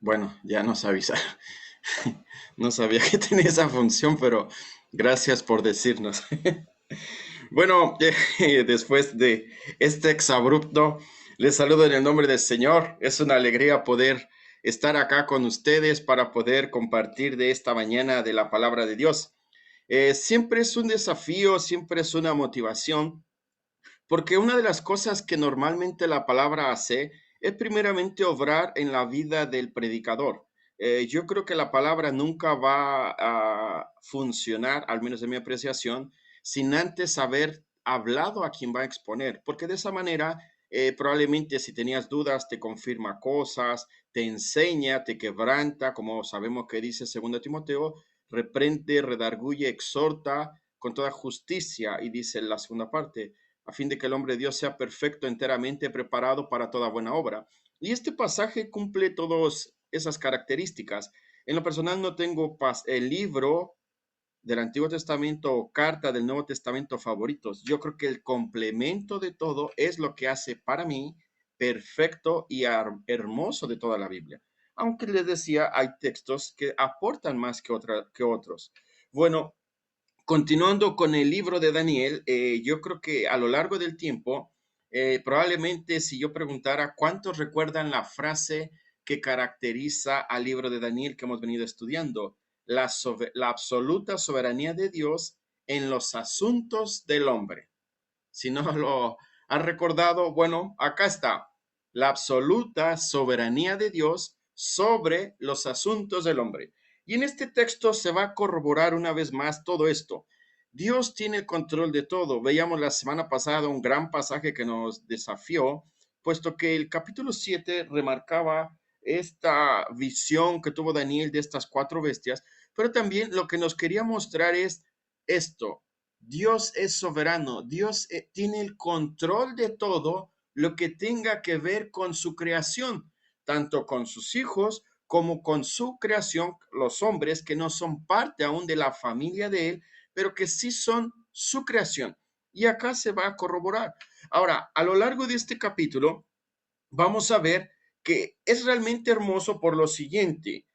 Bueno, ya nos avisaron. No sabía que tenía esa función, pero gracias por decirnos. Bueno, después de este exabrupto, les saludo en el nombre del Señor. Es una alegría poder estar acá con ustedes para poder compartir de esta mañana de la palabra de Dios. Siempre es un desafío, siempre es una motivación porque una de las cosas que normalmente la palabra hace es primeramente obrar en la vida del predicador. Yo creo que la palabra nunca va a funcionar, al menos en mi apreciación, sin antes haber hablado a quien va a exponer, porque de esa manera probablemente si tenías dudas te confirma cosas, te enseña, te quebranta, como sabemos que dice 2 Timoteo, reprende, redarguye, exhorta con toda justicia, y dice en la segunda parte, a fin de que el hombre de Dios sea perfecto, enteramente preparado para toda buena obra. Y este pasaje cumple todas esas características. En lo personal no tengo el libro del Antiguo Testamento o carta del Nuevo Testamento favoritos. Yo creo que el complemento de todo es lo que hace para mí perfecto y hermoso de toda la Biblia. Aunque les decía, hay textos que aportan más que otros. Bueno, continuando con el libro de Daniel, yo creo que a lo largo del tiempo, probablemente si yo preguntara cuántos recuerdan la frase que caracteriza al libro de Daniel que hemos venido estudiando, la absoluta soberanía de Dios en los asuntos del hombre. Si no lo has recordado, bueno, acá está, la absoluta soberanía de Dios sobre los asuntos del hombre. Y en este texto se va a corroborar una vez más todo esto. Dios tiene el control de todo. Veíamos la semana pasada un gran pasaje que nos desafió, puesto que el capítulo 7 remarcaba esta visión que tuvo Daniel de estas cuatro bestias, pero también lo que nos quería mostrar es esto. Dios es soberano, Dios tiene el control de todo lo que tenga que ver con su creación, tanto con sus hijos como con su creación, los hombres que no son parte aún de la familia de él, pero que sí son su creación. Y acá se va a corroborar. Ahora, a lo largo de este capítulo, vamos a ver que es realmente hermoso por lo siguiente.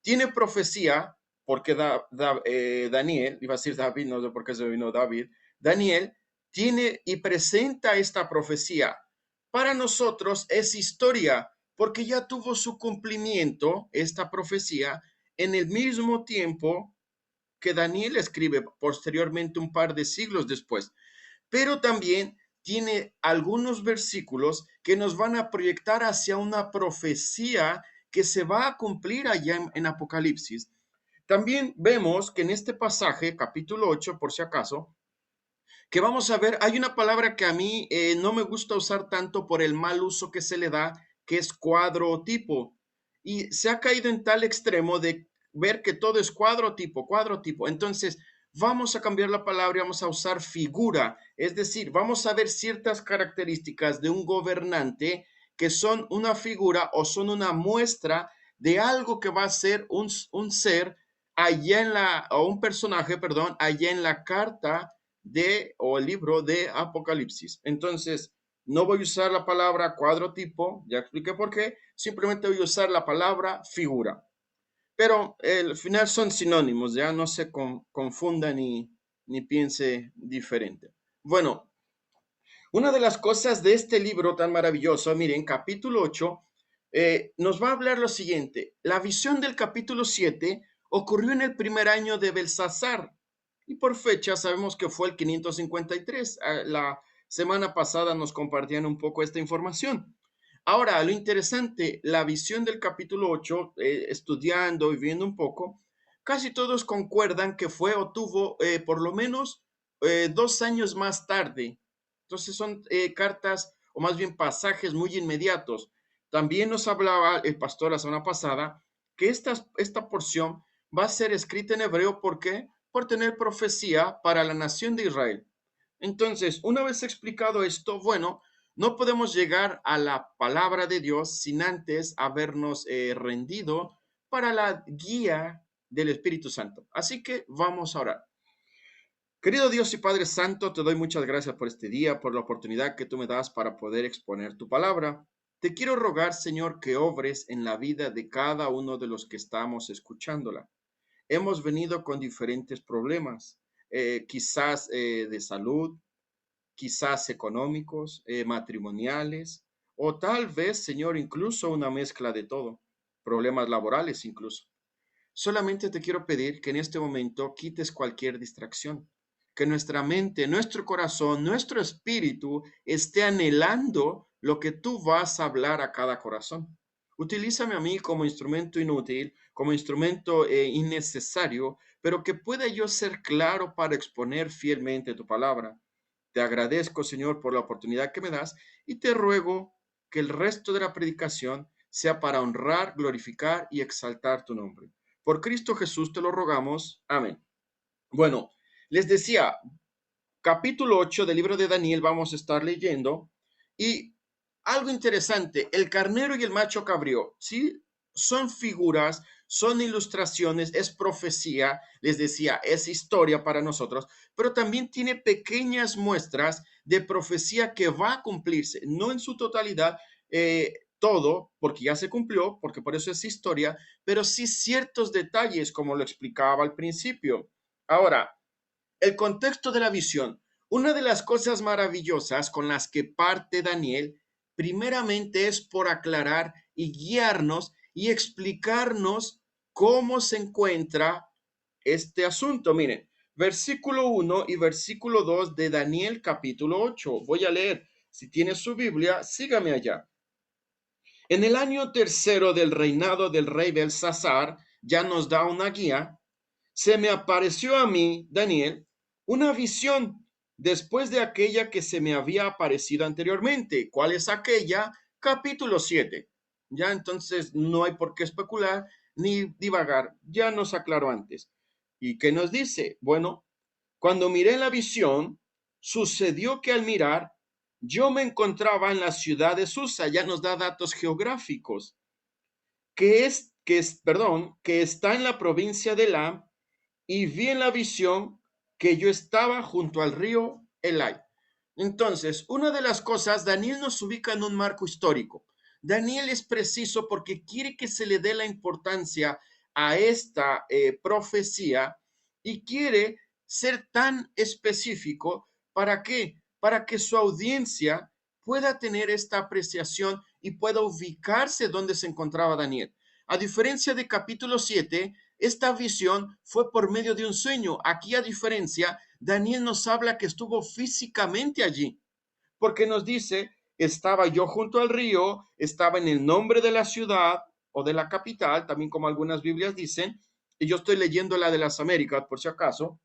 Tiene profecía, porque Daniel, iba a decir David, no sé por qué se vino David, Daniel tiene y presenta esta profecía. Para nosotros es historia, porque ya tuvo su cumplimiento, esta profecía, en el mismo tiempo que Daniel escribe posteriormente un par de siglos después, pero también tiene algunos versículos que nos van a proyectar hacia una profecía que se va a cumplir allá en Apocalipsis. También vemos que en este pasaje, capítulo 8, por si acaso, que vamos a ver, hay una palabra que a mí no me gusta usar tanto por el mal uso que se le da, que es cuadro o tipo. Y se ha caído en tal extremo de ver que todo es cuadro tipo, cuadro tipo. Entonces, vamos a cambiar la palabra y vamos a usar figura. Es decir, vamos a ver ciertas características de un gobernante que son una figura o son una muestra de algo que va a ser un ser allá en la, o un personaje, perdón, allá en la carta o el libro de Apocalipsis. Entonces, no voy a usar la palabra cuadro tipo, ya expliqué por qué, simplemente voy a usar la palabra figura. Pero al final son sinónimos, ya no se confunda ni piense diferente. Bueno, una de las cosas de este libro tan maravilloso, miren, capítulo 8, nos va a hablar lo siguiente. La visión del capítulo 7 ocurrió en el primer año de Belsasar, y por fecha sabemos que fue el 553. La semana pasada nos compartían un poco esta información. Ahora, lo interesante, la visión del capítulo 8, estudiando y viendo un poco, casi todos concuerdan que fue o tuvo por lo menos 2 años más tarde. Entonces son cartas o más bien pasajes muy inmediatos. También nos hablaba el pastor la semana pasada que esta porción va a ser escrita en hebreo. ¿Por qué? Por tener profecía para la nación de Israel. Entonces, una vez explicado esto, bueno, no podemos llegar a la palabra de Dios sin antes habernos rendido para la guía del Espíritu Santo. Así que vamos a orar. Querido Dios y Padre Santo, te doy muchas gracias por este día, por la oportunidad que tú me das para poder exponer tu palabra. te quiero rogar, Señor, que obres en la vida de cada uno de los que estamos escuchándola. Hemos venido con diferentes problemas, quizás de salud, quizás económicos, matrimoniales, o tal vez, Señor, incluso una mezcla de todo, problemas laborales incluso. Solamente te quiero pedir que en este momento quites cualquier distracción, que nuestra mente, nuestro corazón, nuestro espíritu esté anhelando lo que tú vas a hablar a cada corazón. Utilízame a mí como instrumento inútil, como instrumento innecesario, pero que pueda yo ser claro para exponer fielmente tu palabra. Te agradezco, Señor, por la oportunidad que me das y te ruego que el resto de la predicación sea para honrar, glorificar y exaltar tu nombre. Por Cristo Jesús te lo rogamos. Amén. Bueno, les decía, capítulo 8 del libro de Daniel vamos a estar leyendo y algo interesante, el carnero y el macho cabrío, ¿sí? Son figuras, son ilustraciones, es profecía, les decía, es historia para nosotros, pero también tiene pequeñas muestras de profecía que va a cumplirse, no en su totalidad, todo, porque ya se cumplió, porque por eso es historia, pero sí ciertos detalles, como lo explicaba al principio. Ahora, el contexto de la visión. Una de las cosas maravillosas con las que parte Daniel, primeramente es por aclarar y guiarnos y explicarnos cómo se encuentra este asunto. Miren, versículo 1 y versículo 2 de Daniel capítulo 8. Voy a leer. Si tiene su Biblia, sígame allá. En el año tercero del reinado del rey Belsasar, ya nos da una guía, se me apareció a mí, Daniel, una visión después de aquella que se me había aparecido anteriormente. ¿Cuál es aquella? Capítulo 7. Ya entonces no hay por qué especular ni divagar. Ya nos aclaró antes. ¿Y qué nos dice? Bueno, cuando miré la visión, sucedió que al mirar, yo me encontraba en la ciudad de Susa. Ya nos da datos geográficos, que está en la provincia de Elam, y vi en la visión que yo estaba junto al río Elai. Entonces, una de las cosas, Daniel nos ubica en un marco histórico. Daniel es preciso porque quiere que se le dé la importancia a esta profecía y quiere ser tan específico. ¿Para qué? Para que su audiencia pueda tener esta apreciación y pueda ubicarse donde se encontraba Daniel. A diferencia de capítulo 7, esta visión fue por medio de un sueño. Aquí, a diferencia, Daniel nos habla que estuvo físicamente allí, porque nos dice, estaba yo junto al río, estaba en el nombre de la ciudad o de la capital, también como algunas Biblias dicen, y yo estoy leyendo la de las Américas por si acaso,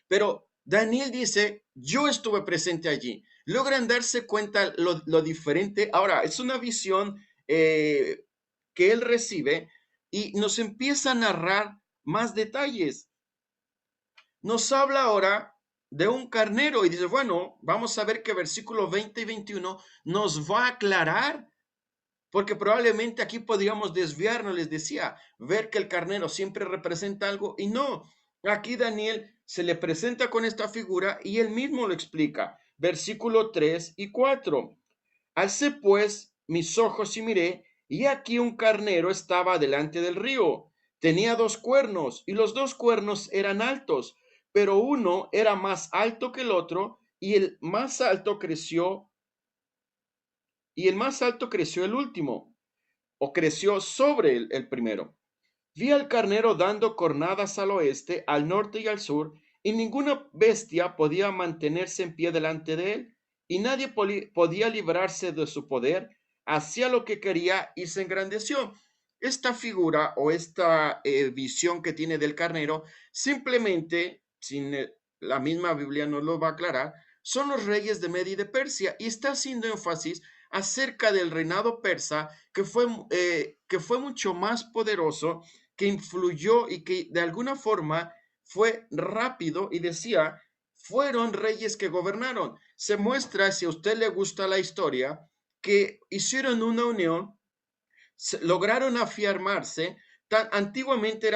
pero Daniel dice, yo estuve presente allí. Logran darse cuenta lo diferente. Ahora, es una visión que él recibe y nos empieza a narrar más detalles. Nos habla ahora de un carnero y dice, bueno, vamos a ver que versículos 20 y 21 nos va a aclarar, porque probablemente aquí podríamos desviarnos, les decía, ver que el carnero siempre representa algo y no. Aquí Daniel se le presenta con esta figura y él mismo lo explica. Versículo 3 y 4. Alcé pues mis ojos y miré, y aquí un carnero estaba delante del río. Tenía dos cuernos, y los dos cuernos eran altos, pero uno era más alto que el otro, y el más alto creció el último, o creció sobre el primero. Vi al carnero dando cornadas al oeste, al norte y al sur, y ninguna bestia podía mantenerse en pie delante de él, y nadie podía librarse de su poder, hacía lo que quería y se engrandeció. Esta figura o esta visión que tiene del carnero, simplemente, sin la misma Biblia nos lo va a aclarar, son los reyes de Media y de Persia, y está haciendo énfasis acerca del reinado persa que fue mucho más poderoso, que influyó y que de alguna forma fue rápido, y decía, fueron reyes que gobernaron. Se muestra, si a usted le gusta la historia, que hicieron una unión, lograron afiarmarse. Antiguamente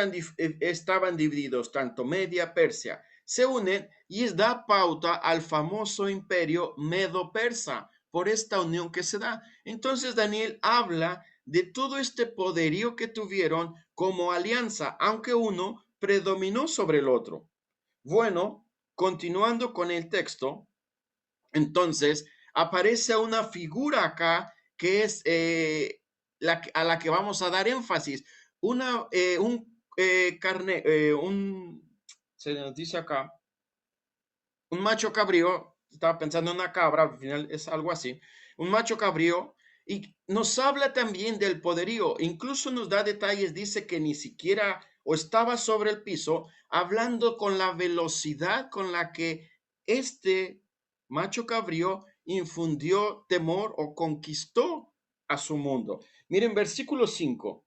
estaban divididos, tanto Media, Persia, se unen y da pauta al famoso imperio Medo-Persa. por esta unión que se da. Entonces Daniel habla de todo este poderío que tuvieron como alianza, aunque uno predominó sobre el otro. Bueno, continuando con el texto, entonces aparece una figura acá que es a la que vamos a dar énfasis. Se nos dice acá, un macho cabrío, estaba pensando en una cabra, al final es algo así, un macho cabrío, y nos habla también del poderío, incluso nos da detalles, dice que ni siquiera o estaba sobre el piso, hablando con la velocidad con la que este macho cabrío infundió temor o conquistó a su mundo. Miren, versículo 5.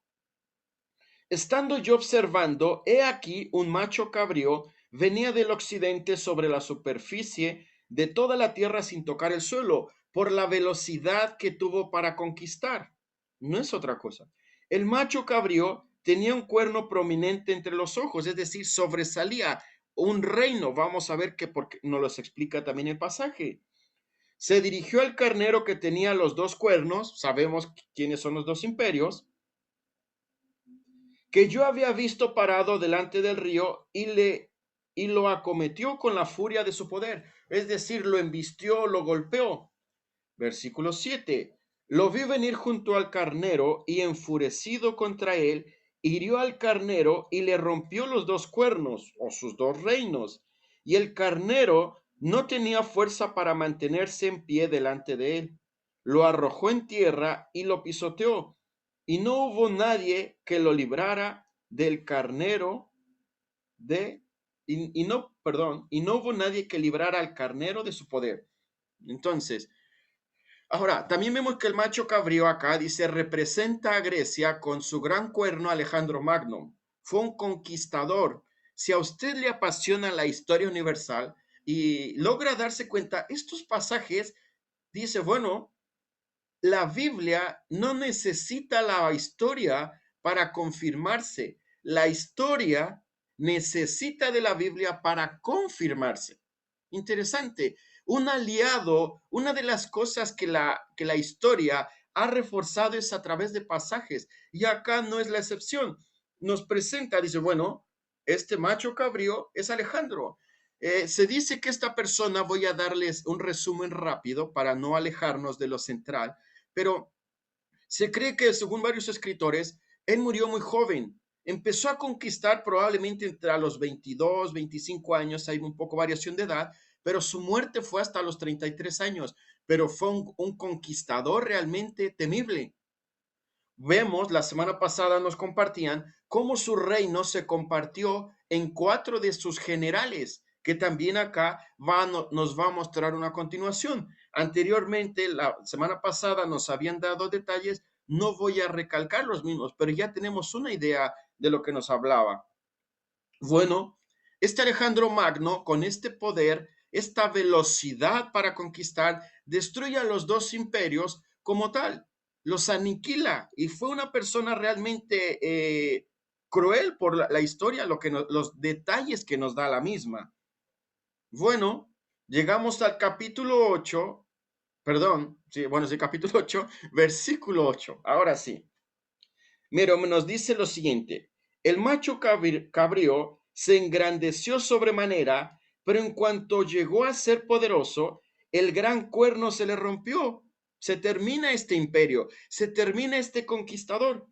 Estando yo observando, he aquí un macho cabrío venía del occidente sobre la superficie de toda la tierra sin tocar el suelo, por la velocidad que tuvo para conquistar. No es otra cosa. El macho cabrío tenía un cuerno prominente entre los ojos, es decir, sobresalía un reino. Vamos a ver que porque nos lo explica también el pasaje. Se dirigió al carnero que tenía los dos cuernos, sabemos quiénes son los dos imperios, que yo había visto parado delante del río y lo acometió con la furia de su poder, es decir, lo embistió, lo golpeó. Versículo 7. Lo vi venir junto al carnero y enfurecido contra él, hirió al carnero y le rompió los dos cuernos o sus dos reinos. Y el carnero no tenía fuerza para mantenerse en pie delante de él. Lo arrojó en tierra y lo pisoteó. Y no hubo nadie que lo librara del carnero de, y no hubo nadie que librara al carnero de su poder. Entonces, ahora, también vemos que el macho cabrío acá dice representa a Grecia con su gran cuerno Alejandro Magno. Fue un conquistador. Si a usted le apasiona la historia universal y logra darse cuenta, estos pasajes dice, bueno, la Biblia no necesita la historia para confirmarse. La historia necesita de la Biblia para confirmarse. Interesante. Un aliado, una de las cosas que la historia ha reforzado es a través de pasajes. Y acá no es la excepción. Nos presenta, dice, bueno, este macho cabrío es Alejandro. Se dice que esta persona, voy a darles un resumen rápido para no alejarnos de lo central, pero se cree que, según varios escritores, él murió muy joven. Empezó a conquistar probablemente entre los 22, 25 años, hay un poco variación de edad, pero su muerte fue hasta los 33 años, pero fue un conquistador realmente temible. Vemos, la semana pasada nos compartían cómo su reino se compartió en cuatro de sus generales, que también acá nos va a mostrar una continuación. Anteriormente, la semana pasada nos habían dado detalles, no voy a recalcar los mismos, pero ya tenemos una idea de lo que nos hablaba. Bueno, este Alejandro Magno, con este poder, esta velocidad para conquistar, destruye a los dos imperios como tal, los aniquila y fue una persona realmente cruel por la historia, los detalles que nos da la misma. Bueno, llegamos al capítulo 8, perdón, sí, bueno, sí, capítulo 8, versículo 8. Ahora sí. Mira, nos dice lo siguiente, el macho cabrío se engrandeció sobremanera, pero en cuanto llegó a ser poderoso, el gran cuerno se le rompió. Se termina este imperio, se termina este conquistador.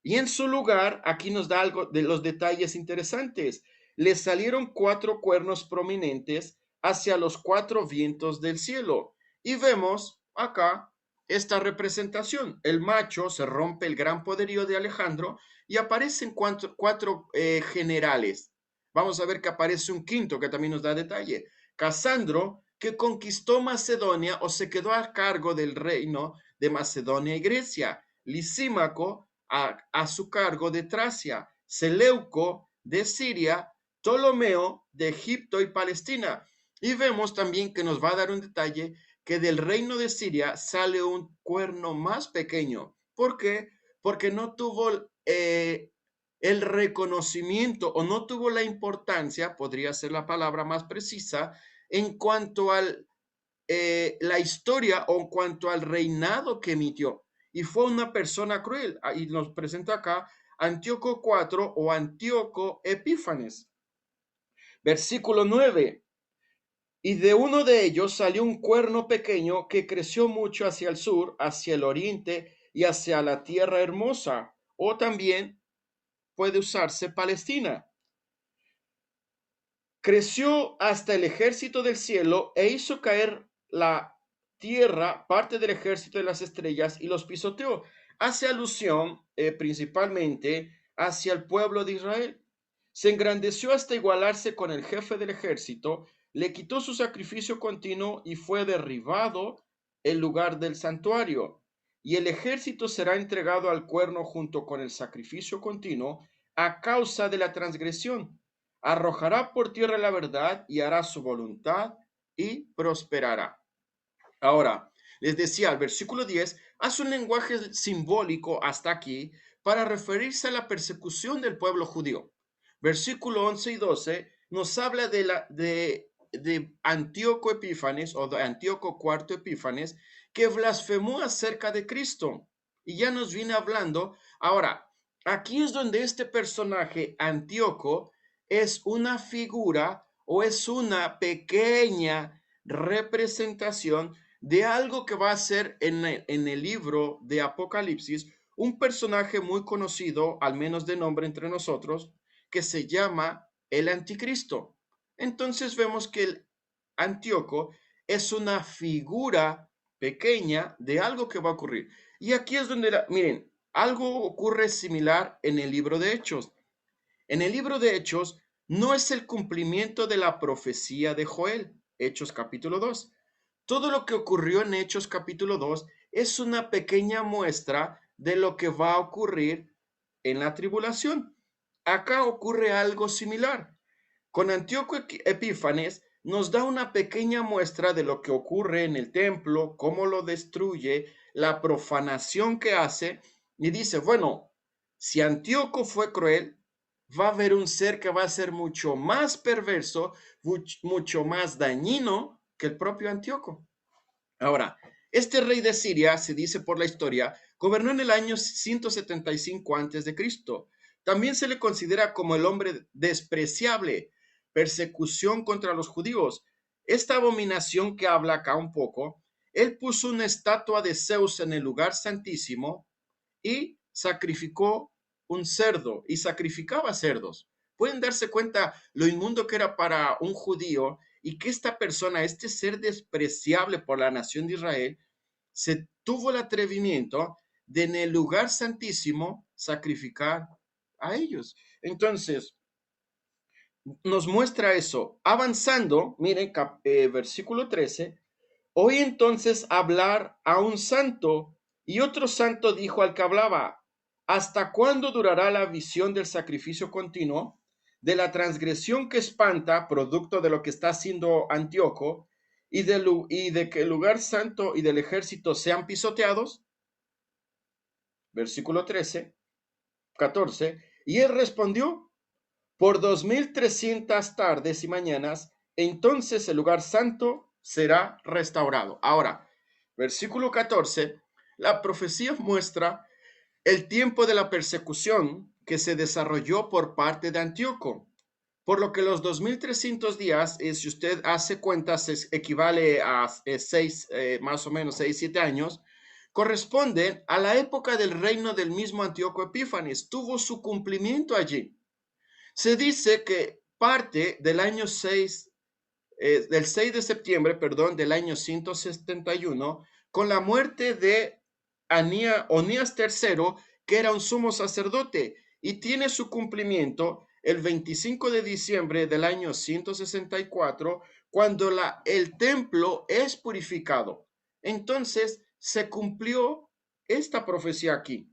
Y en su lugar, aquí nos da algo de los detalles interesantes. Le salieron cuatro cuernos prominentes hacia los cuatro vientos del cielo. Y vemos acá esta representación. El macho se rompe el gran poderío de Alejandro y aparecen cuatro generales. Vamos a ver que aparece un quinto que también nos da detalle. Casandro, que conquistó Macedonia o se quedó a cargo del reino de Macedonia y Grecia. Lisímaco, a su cargo de Tracia, Seleuco de Siria, Ptolomeo de Egipto y Palestina. Y vemos también que nos va a dar un detalle que del reino de Siria sale un cuerno más pequeño. ¿Por qué? Porque no tuvo el reconocimiento o no tuvo la importancia, podría ser la palabra más precisa, en cuanto al la historia o en cuanto al reinado que emitió. Y fue una persona cruel. Y nos presenta acá Antíoco IV o Antíoco Epífanes. Versículo 9. Y de uno de ellos salió un cuerno pequeño que creció mucho hacia el sur, hacia el oriente y hacia la tierra hermosa. O también puede usarse Palestina. Creció hasta el ejército del cielo e hizo caer la tierra, parte del ejército de las estrellas, y los pisoteó. Hace alusión principalmente hacia el pueblo de Israel. Se engrandeció hasta igualarse con el jefe del ejército, le quitó su sacrificio continuo y fue derribado el lugar del santuario. Y el ejército será entregado al cuerno junto con el sacrificio continuo a causa de la transgresión. Arrojará por tierra la verdad y hará su voluntad y prosperará. Ahora, les decía, el versículo 10 hace un lenguaje simbólico hasta aquí para referirse a la persecución del pueblo judío. Versículo 11 y 12 nos habla de Antíoco Epífanes o de Antíoco IV Epífanes que blasfemó acerca de Cristo. Y ya nos viene hablando. Ahora, aquí es donde este personaje, Antíoco, es una figura o es una pequeña representación de algo que va a ser en el libro de Apocalipsis un personaje muy conocido, al menos de nombre entre nosotros, que se llama el Anticristo. Entonces vemos que el Antíoco es una figura pequeña de algo que va a ocurrir. Y aquí es donde, miren, algo ocurre similar en el libro de Hechos. En el libro de Hechos no es el cumplimiento de la profecía de Joel, Hechos capítulo 2. Todo lo que ocurrió en Hechos capítulo 2 es una pequeña muestra de lo que va a ocurrir en la tribulación. Acá ocurre algo similar. Con Antíoco Epífanes nos da una pequeña muestra de lo que ocurre en el templo, cómo lo destruye, la profanación que hace, y dice, bueno, si Antíoco fue cruel, va a haber un ser que va a ser mucho más perverso, mucho más dañino que el propio Antíoco. Ahora, este rey de Siria, se dice por la historia, gobernó en el año 175 a.C. También se le considera como el hombre despreciable, persecución contra los judíos. Esta abominación que habla acá un poco, él puso una estatua de Zeus en el lugar santísimo y sacrificó un cerdo y sacrificaba cerdos. Pueden darse cuenta lo inmundo que era para un judío y que esta persona, este ser despreciable por la nación de Israel, se tuvo el atrevimiento de en el lugar santísimo sacrificar a ellos. Entonces, nos muestra eso. Avanzando, miren, versículo 13. Oí entonces hablar a un santo, y otro santo dijo al que hablaba, ¿hasta cuándo durará la visión del sacrificio continuo, de la transgresión que espanta, producto de lo que está haciendo Antíoco, y de que el lugar santo y del ejército sean pisoteados? Versículo 13, 14. Y él respondió, por 2300 tardes y mañanas, entonces el lugar santo será restaurado. Ahora, versículo 14, la profecía muestra el tiempo de la persecución que se desarrolló por parte de Antíoco. Por lo que los 2300 días, si usted hace cuentas, equivale a 6, más o menos 6, 7 años, corresponden a la época del reino del mismo Antíoco Epífanes. Tuvo su cumplimiento allí. Se dice que parte del año 6, del 6 de septiembre, perdón, del año 171, con la muerte de Onías III, que era un sumo sacerdote, y tiene su cumplimiento el 25 de diciembre del año 164, cuando el templo es purificado. Entonces se cumplió esta profecía aquí.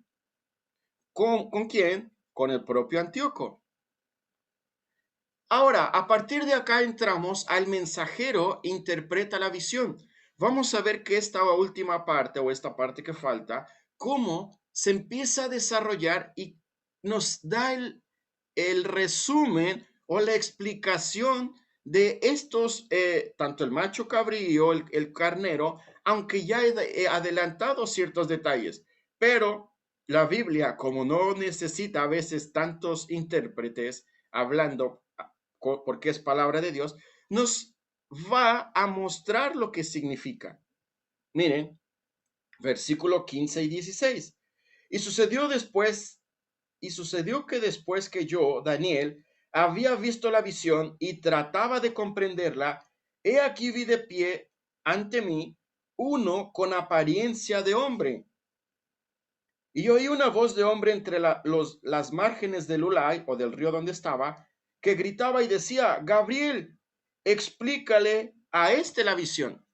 ¿Con quién? Con el propio Antíoco. Ahora, a partir de acá entramos al mensajero interpreta la visión. Vamos a ver que esta última parte o esta parte que falta, cómo se empieza a desarrollar y nos da el resumen o la explicación de estos, tanto el macho cabrío, el carnero, aunque ya he adelantado ciertos detalles, pero la Biblia, como no necesita a veces tantos intérpretes hablando, porque es palabra de Dios, nos va a mostrar lo que significa. Miren, versículo 15 y 16. Y sucedió después, y sucedió que después que yo, Daniel, había visto la visión y trataba de comprenderla, he aquí vi de pie ante mí uno con apariencia de hombre. Y oí una voz de hombre entre las márgenes del Ulai o del río donde estaba, que gritaba y decía, Gabriel, explícale a este la visión.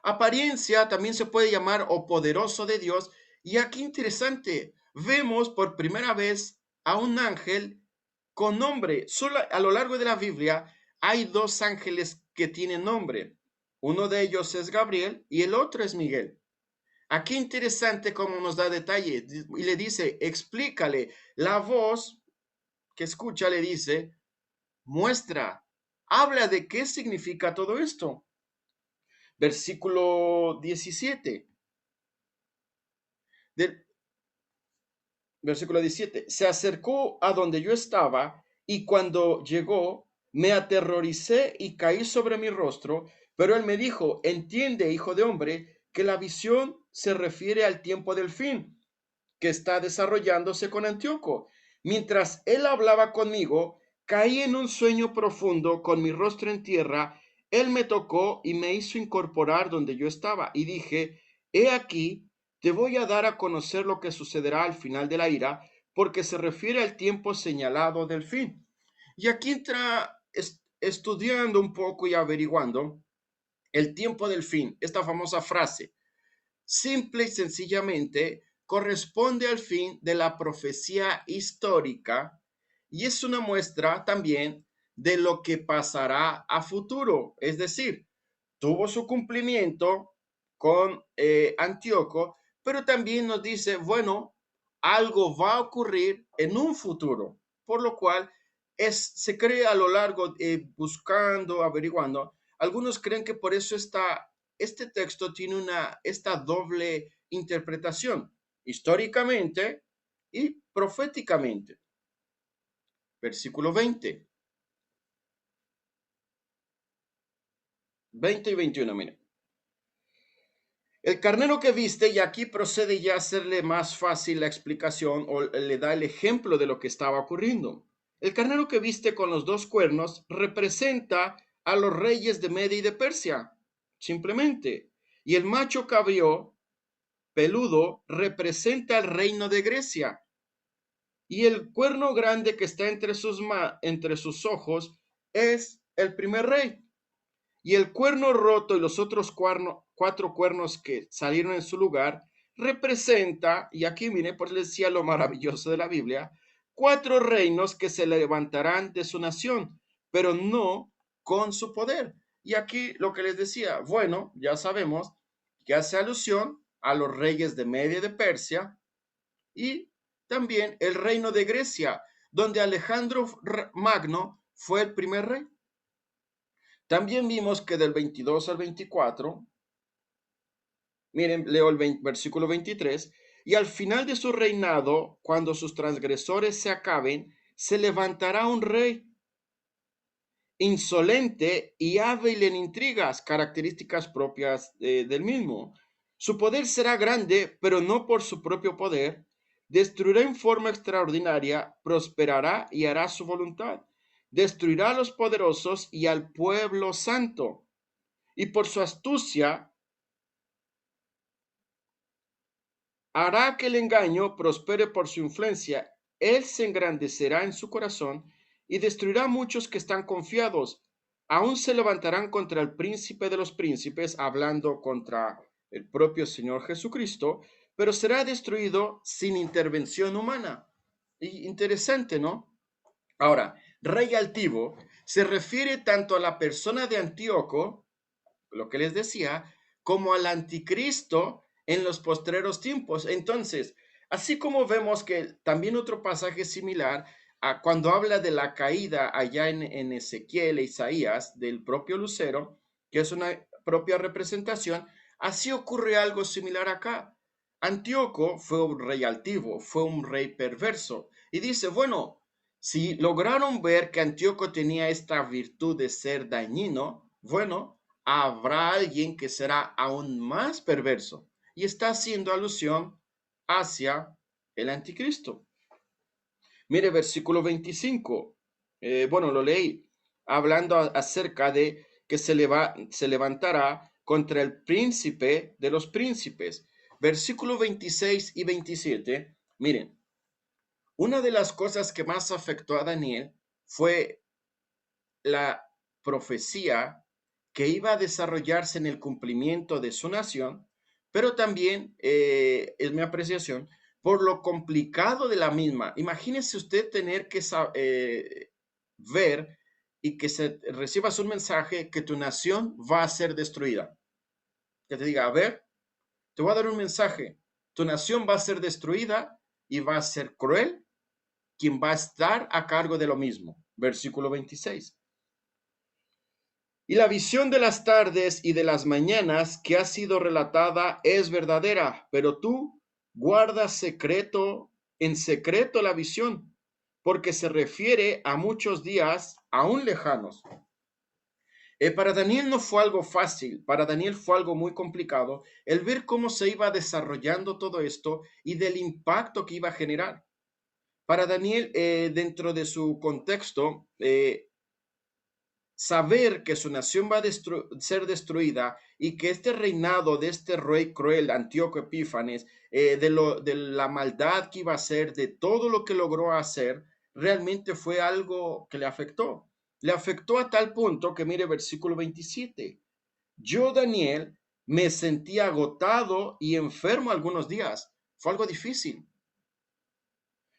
Apariencia también se puede llamar o poderoso de Dios. Y aquí interesante, vemos por primera vez a un ángel con nombre. Solo a lo largo de la Biblia hay dos ángeles que tienen nombre. Uno de ellos es Gabriel y el otro es Miguel. Aquí interesante cómo nos da detalle y le dice, explícale. La voz que escucha le dice, muestra, habla de qué significa todo esto. Versículo 17. Del versículo 17. Se acercó a donde yo estaba y cuando llegó me aterroricé y caí sobre mi rostro, pero él me dijo, entiende, hijo de hombre, que la visión se refiere al tiempo del fin que está desarrollándose con Antíoco. Mientras él hablaba conmigo, caí en un sueño profundo con mi rostro en tierra. Él me tocó y me hizo incorporar donde yo estaba y dije, he aquí, te voy a dar a conocer lo que sucederá al final de la ira, porque se refiere al tiempo señalado del fin. Y aquí entra estudiando un poco y averiguando el tiempo del fin, esta famosa frase simple y sencillamente corresponde al fin de la profecía histórica y es una muestra también de lo que pasará a futuro. Es decir, tuvo su cumplimiento con Antíoco, pero también nos dice, bueno, algo va a ocurrir en un futuro, por lo cual se cree a lo largo, buscando, averiguando, algunos creen que por eso este texto tiene esta doble interpretación, históricamente y proféticamente. Versículo 20 y 21, miren. El carnero que viste, y aquí procede ya a hacerle más fácil la explicación o le da el ejemplo de lo que estaba ocurriendo. El carnero que viste con los dos cuernos representa a los reyes de Media y de Persia, simplemente. Y el macho cabrío peludo representa el reino de Grecia. Y el cuerno grande que está entre sus ojos es el primer rey. Y el cuerno roto y los otros cuatro cuernos que salieron en su lugar representa, y aquí viene, pues les decía lo maravilloso de la Biblia, cuatro reinos que se levantarán de su nación, pero no con su poder. Y aquí lo que les decía, bueno, ya sabemos que hace alusión a los reyes de Media y de Persia y también el reino de Grecia, donde Alejandro Magno fue el primer rey. También vimos que del 22 al 24, miren, leo el versículo 23, y al final de su reinado, cuando sus transgresores se acaben, se levantará un rey insolente y hábil en intrigas, características propias del mismo. Su poder será grande, pero no por su propio poder. Destruirá en forma extraordinaria, prosperará y hará su voluntad. Destruirá a los poderosos y al pueblo santo. Y por su astucia hará que el engaño prospere por su influencia. Él se engrandecerá en su corazón y destruirá a muchos que están confiados. Aún se levantarán contra el príncipe de los príncipes, hablando contra el propio Señor Jesucristo, pero será destruido sin intervención humana. Y interesante, ¿no? Ahora, rey altivo se refiere tanto a la persona de Antíoco, lo que les decía, como al anticristo en los postreros tiempos. Entonces, así como vemos que también otro pasaje similar cuando habla de la caída allá en Ezequiel e Isaías del propio lucero, que es una propia representación, así ocurre algo similar acá. Antíoco fue un rey altivo, fue un rey perverso. Y dice, bueno, si lograron ver que Antíoco tenía esta virtud de ser dañino, bueno, habrá alguien que será aún más perverso. Y está haciendo alusión hacia el anticristo. Mire, versículo 25. Bueno, lo leí, hablando acerca de que se levantará contra el príncipe de los príncipes. Versículo 26 y 27. Miren, una de las cosas que más afectó a Daniel fue la profecía que iba a desarrollarse en el cumplimiento de su nación, pero también, es mi apreciación, por lo complicado de la misma. Imagínese usted tener que ver y que se recibas un mensaje que tu nación va a ser destruida. Que te diga, a ver, te voy a dar un mensaje, tu nación va a ser destruida y va a ser cruel quien va a estar a cargo de lo mismo. Versículo 26. Y la visión de las tardes y de las mañanas que ha sido relatada es verdadera, pero tú guardas en secreto la visión, porque se refiere a muchos días aún lejanos. Para Daniel no fue algo fácil, para Daniel fue algo muy complicado el ver cómo se iba desarrollando todo esto y del impacto que iba a generar. Para Daniel, dentro de su contexto, saber que su nación va a ser destruida y que este reinado de este rey cruel, Antíoco Epífanes, de la maldad que iba a hacer, de todo lo que logró hacer, realmente fue algo que le afectó. Le afectó a tal punto que mire versículo 27. Yo, Daniel, me sentí agotado y enfermo algunos días. Fue algo difícil.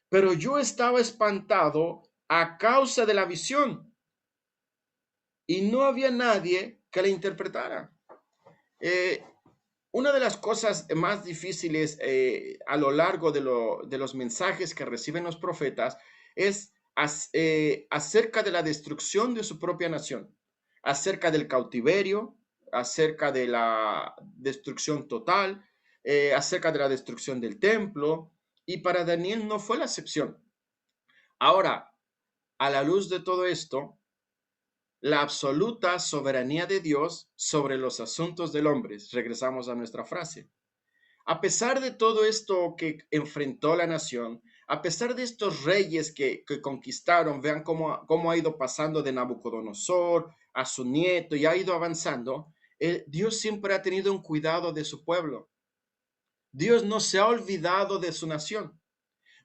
Pero yo estaba espantado a causa de la visión y no había nadie que la interpretara. Eh, una de las cosas más difíciles a lo largo de los mensajes que reciben los profetas es acerca de la destrucción de su propia nación, acerca del cautiverio, acerca de la destrucción total, acerca de la destrucción del templo, y para Daniel no fue la excepción. Ahora, a la luz de todo esto, la absoluta soberanía de Dios sobre los asuntos del hombre. Regresamos a nuestra frase. A pesar de todo esto que enfrentó la nación, a pesar de estos reyes que conquistaron, vean cómo ha ido pasando de Nabucodonosor a su nieto y ha ido avanzando, Dios siempre ha tenido un cuidado de su pueblo. Dios no se ha olvidado de su nación.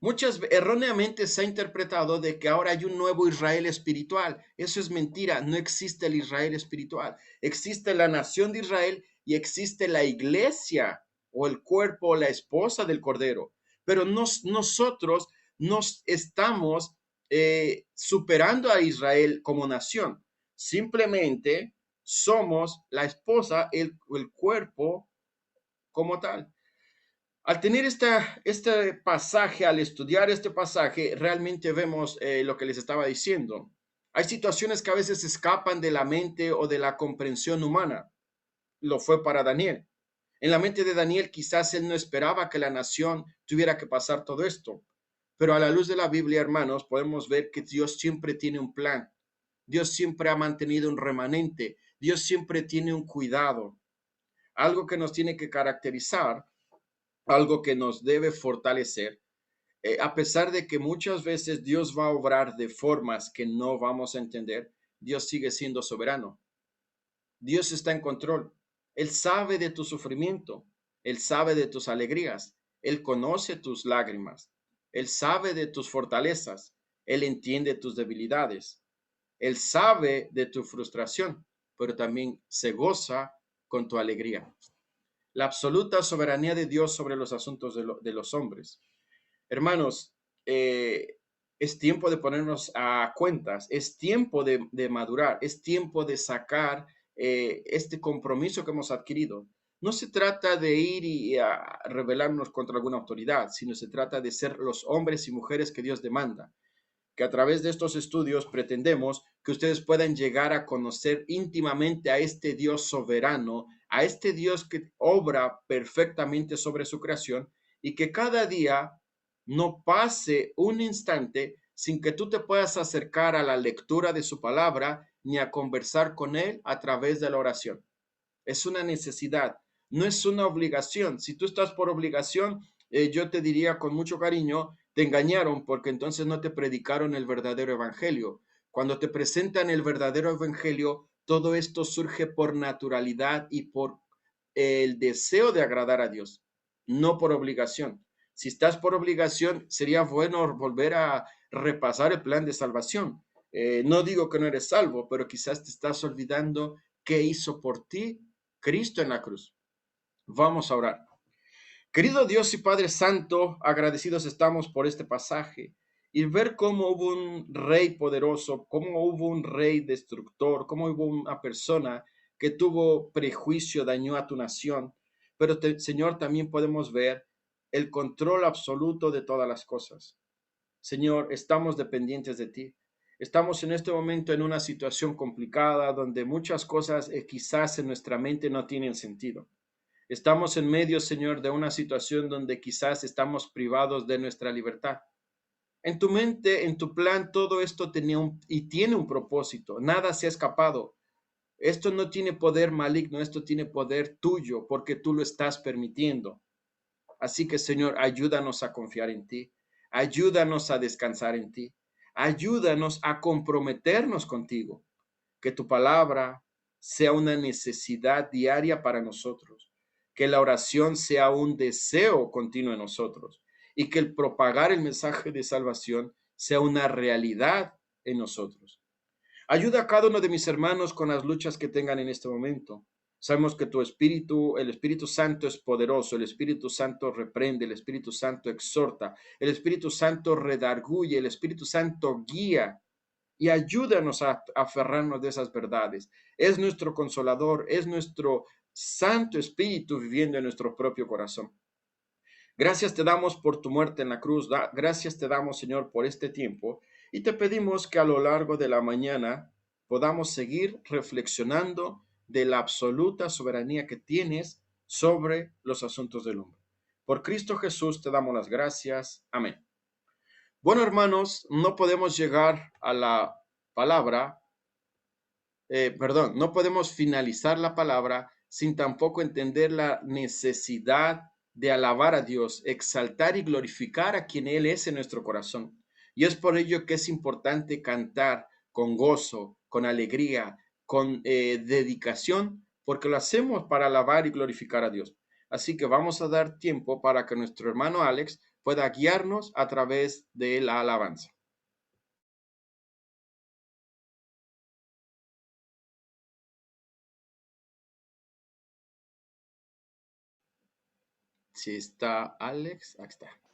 Muchas erróneamente se ha interpretado de que ahora hay un nuevo Israel espiritual. Eso es mentira, no existe el Israel espiritual. Existe la nación de Israel y existe la iglesia o el cuerpo o la esposa del Cordero. Pero nosotros nos estamos superando a Israel como nación. Simplemente somos la esposa, el cuerpo como tal. Al tener este pasaje, al estudiar este pasaje, realmente vemos lo que les estaba diciendo. Hay situaciones que a veces escapan de la mente o de la comprensión humana. Lo fue para Daniel. En la mente de Daniel quizás él no esperaba que la nación tuviera que pasar todo esto. Pero a la luz de la Biblia, hermanos, podemos ver que Dios siempre tiene un plan. Dios siempre ha mantenido un remanente. Dios siempre tiene un cuidado. Algo que nos tiene que caracterizar, algo que nos debe fortalecer, a pesar de que muchas veces Dios va a obrar de formas que no vamos a entender, Dios sigue siendo soberano. Dios está en control. Él sabe de tu sufrimiento. Él sabe de tus alegrías. Él conoce tus lágrimas. Él sabe de tus fortalezas. Él entiende tus debilidades. Él sabe de tu frustración, pero también se goza con tu alegría. La absoluta soberanía de Dios sobre los asuntos de los hombres. Hermanos, es tiempo de ponernos a cuentas, es tiempo de madurar, es tiempo de sacar este compromiso que hemos adquirido. No se trata de ir y a rebelarnos contra alguna autoridad, sino se trata de ser los hombres y mujeres que Dios demanda, que a través de estos estudios pretendemos que ustedes puedan llegar a conocer íntimamente a este Dios soberano, a este Dios que obra perfectamente sobre su creación y que cada día no pase un instante sin que tú te puedas acercar a la lectura de su palabra ni a conversar con Él a través de la oración. Es una necesidad, no es una obligación. Si tú estás por obligación, yo te diría con mucho cariño, te engañaron porque entonces no te predicaron el verdadero evangelio. Cuando te presentan el verdadero evangelio, todo esto surge por naturalidad y por el deseo de agradar a Dios, no por obligación. Si estás por obligación, sería bueno volver a repasar el plan de salvación. No digo que no eres salvo, pero quizás te estás olvidando qué hizo por ti Cristo en la cruz. Vamos a orar. Querido Dios y Padre Santo, agradecidos estamos por este pasaje y ver cómo hubo un rey poderoso, cómo hubo un rey destructor, cómo hubo una persona que tuvo prejuicio, dañó a tu nación. Pero Señor, también podemos ver el control absoluto de todas las cosas. Señor, estamos dependientes de ti. Estamos en este momento en una situación complicada donde muchas cosas quizás en nuestra mente no tienen sentido. Estamos en medio, Señor, de una situación donde quizás estamos privados de nuestra libertad. En tu mente, en tu plan, todo esto tenía y tiene un propósito. Nada se ha escapado. Esto no tiene poder maligno, esto tiene poder tuyo porque tú lo estás permitiendo. Así que, Señor, ayúdanos a confiar en ti. Ayúdanos a descansar en ti. Ayúdanos a comprometernos contigo. Que tu palabra sea una necesidad diaria para nosotros, que la oración sea un deseo continuo en nosotros y que el propagar el mensaje de salvación sea una realidad en nosotros. Ayuda a cada uno de mis hermanos con las luchas que tengan en este momento. Sabemos que tu Espíritu, el Espíritu Santo es poderoso, el Espíritu Santo reprende, el Espíritu Santo exhorta, el Espíritu Santo redarguye, el Espíritu Santo guía y ayúdanos a aferrarnos de esas verdades. Es nuestro consolador, es nuestro Santo Espíritu viviendo en nuestro propio corazón. Gracias te damos por tu muerte en la cruz. Gracias te damos, Señor, por este tiempo. Y te pedimos que a lo largo de la mañana podamos seguir reflexionando de la absoluta soberanía que tienes sobre los asuntos del hombre. Por Cristo Jesús te damos las gracias. Amén. Bueno, hermanos, no podemos llegar a la palabra, no podemos finalizar la palabra sin tampoco entender la necesidad de alabar a Dios, exaltar y glorificar a quien Él es en nuestro corazón. Y es por ello que es importante cantar con gozo, con alegría, con dedicación, porque lo hacemos para alabar y glorificar a Dios. Así que vamos a dar tiempo para que nuestro hermano Alex pueda guiarnos a través de la alabanza. Si está Alex, aquí está.